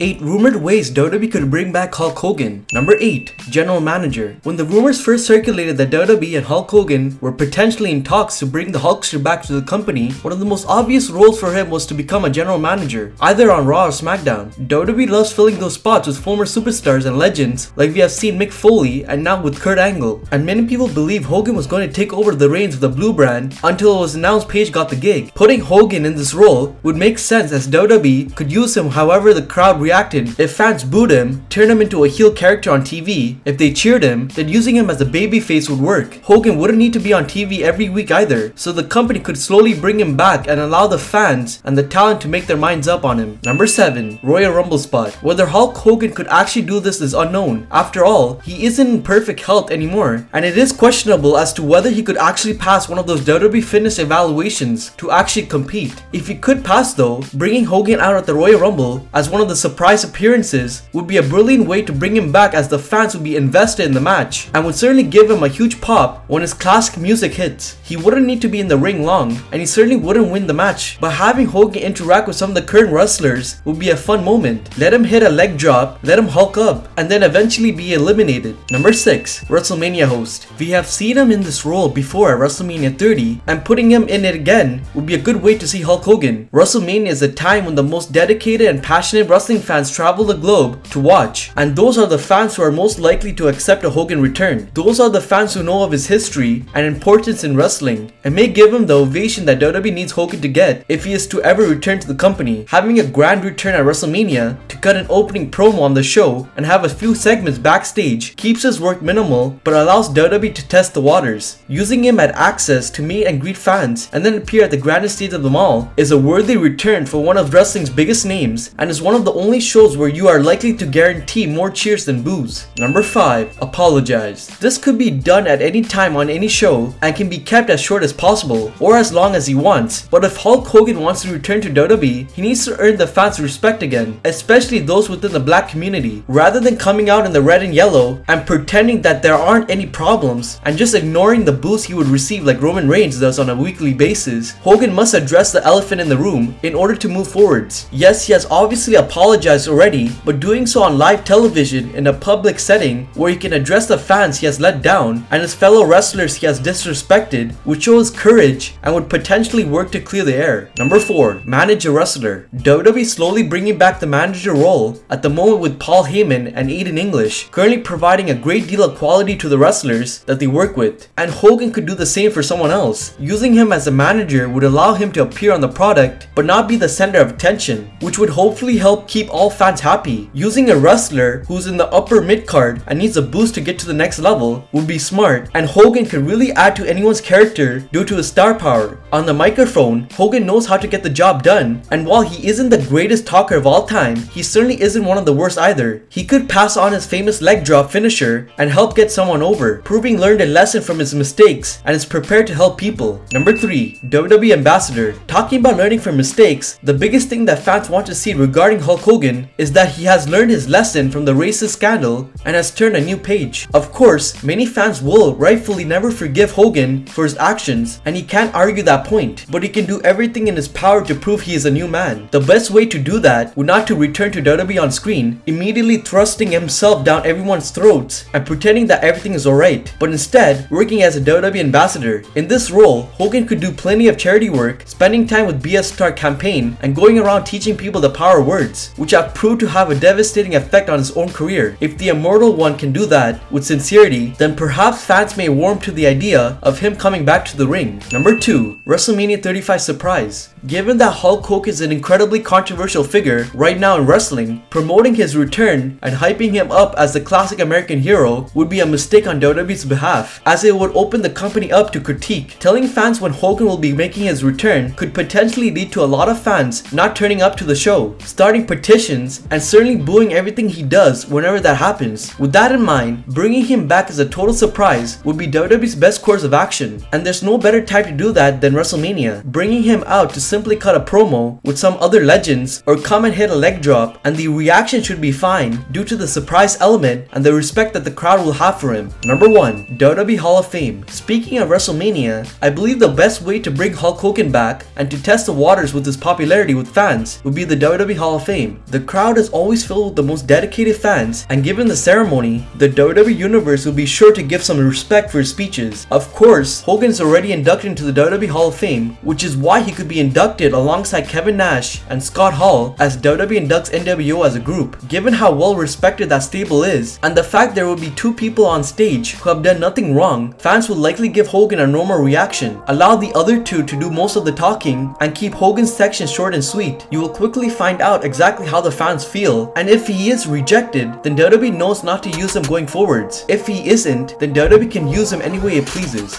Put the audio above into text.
8 rumored ways WWE could bring back Hulk Hogan. Number 8. General Manager. When the rumors first circulated that WWE and Hulk Hogan were potentially in talks to bring the Hulkster back to the company, one of the most obvious roles for him was to become a general manager, either on Raw or SmackDown. WWE loves filling those spots with former superstars and legends like we have seen Mick Foley and now with Kurt Angle, and many people believe Hogan was going to take over the reins of the Blue brand until it was announced Paige got the gig. Putting Hogan in this role would make sense as WWE could use him however the crowd reacted. If fans booed him, turn him into a heel character on TV. If they cheered him, then using him as a babyface would work. Hogan wouldn't need to be on TV every week either, so the company could slowly bring him back and allow the fans and the talent to make their minds up on him. Number 7. Royal Rumble spot. Whether Hulk Hogan could actually do this is unknown. After all, he isn't in perfect health anymore, and it is questionable as to whether he could actually pass one of those WWE fitness evaluations to actually compete. If he could pass though, bringing Hogan out at the Royal Rumble as one of the surprise appearances would be a brilliant way to bring him back, as the fans would be invested in the match and would certainly give him a huge pop when his classic music hits. He wouldn't need to be in the ring long, and he certainly wouldn't win the match, but having Hogan interact with some of the current wrestlers would be a fun moment. Let him hit a leg drop, let him Hulk up, and then eventually be eliminated. Number 6. WrestleMania Host. We have seen him in this role before at WrestleMania 30, and putting him in it again would be a good way to see Hulk Hogan. WrestleMania is a time when the most dedicated and passionate wrestling fans travel the globe to watch, and those are the fans who are most likely to accept a Hogan return. Those are the fans who know of his history and importance in wrestling, and may give him the ovation that WWE needs Hogan to get if he is to ever return to the company. Having a grand return at WrestleMania to cut an opening promo on the show and have a few segments backstage keeps his work minimal but allows WWE to test the waters. Using him at Access to meet and greet fans and then appear at the grandest stage of them all is a worthy return for one of wrestling's biggest names, and is one of the only shows where you are likely to guarantee more cheers than boos. Number 5. Apologize. This could be done at any time on any show and can be kept as short as possible or as long as he wants, but if Hulk Hogan wants to return to WWE, he needs to earn the fans' respect again, especially those within the black community. Rather than coming out in the red and yellow and pretending that there aren't any problems and just ignoring the boost he would receive like Roman Reigns does on a weekly basis, Hogan must address the elephant in the room in order to move forwards. Yes, he has obviously apologized already, but doing so on live television in a public setting where he can address the fans he has let down and his fellow wrestlers he has disrespected would show his courage and would potentially work to clear the air. Number 4. Manage a wrestler. WWE slowly bringing back the manager role at the moment with Paul Heyman and Aiden English currently providing a great deal of quality to the wrestlers that they work with, and Hogan could do the same for someone else. Using him as a manager would allow him to appear on the product but not be the center of attention, which would hopefully help keep all fans happy. Using a wrestler who's in the upper mid card and needs a boost to get to the next level would be smart, and Hogan could really add to anyone's character due to his star power. On the microphone, Hogan knows how to get the job done, and while he isn't the greatest talker of all time, he certainly isn't one of the worst either. He could pass on his famous leg drop finisher and help get someone over, proving learned a lesson from his mistakes and is prepared to help people. Number 3. WWE Ambassador. Talking about learning from mistakes, the biggest thing that fans want to see regarding Hulk Hogan is that he has learned his lesson from the racist scandal and has turned a new page. Of course, many fans will rightfully never forgive Hogan for his actions, and he can't argue that point, but he can do everything in his power to prove he is a new man. The best way to do that would not to return to WWE on screen, immediately thrusting himself down everyone's throats and pretending that everything is alright, but instead working as a WWE ambassador. In this role, Hogan could do plenty of charity work, spending time with BS Star campaign and going around teaching people the power of words, which have proved to have a devastating effect on his own career. If the Immortal One can do that with sincerity, then perhaps fans may warm to the idea of him coming back to the ring. Number 2. WrestleMania 35 surprise. Given that Hulk Hogan is an incredibly controversial figure right now in wrestling, promoting his return and hyping him up as the classic American hero would be a mistake on WWE's behalf, as it would open the company up to critique. Telling fans when Hogan will be making his return could potentially lead to a lot of fans not turning up to the show, starting petitions, and certainly booing everything he does whenever that happens. With that in mind, bringing him back as a total surprise would be WWE's best course of action, and there's no better time to do that than WrestleMania, bringing him out to simply cut a promo with some other legends or come and hit a leg drop, and the reaction should be fine due to the surprise element and the respect that the crowd will have for him. Number 1. WWE Hall of Fame. Speaking of WrestleMania, I believe the best way to bring Hulk Hogan back and to test the waters with his popularity with fans would be the WWE Hall of Fame. The crowd is always filled with the most dedicated fans, and given the ceremony, the WWE Universe will be sure to give some respect for his speeches. Of course, Hogan is already inducted into the WWE Hall of Fame, which is why he could be inducted alongside Kevin Nash and Scott Hall as WWE inducts NWO as a group. Given how well respected that stable is, and the fact there will be 2 people on stage who have done nothing wrong, fans will likely give Hogan a normal reaction, allow the other 2 to do most of the talking, and keep Hogan's section short and sweet. You will quickly find out exactly how the fans feel, and if he is rejected, then WWE knows not to use him going forwards. If he isn't, then WWE can use him any way it pleases.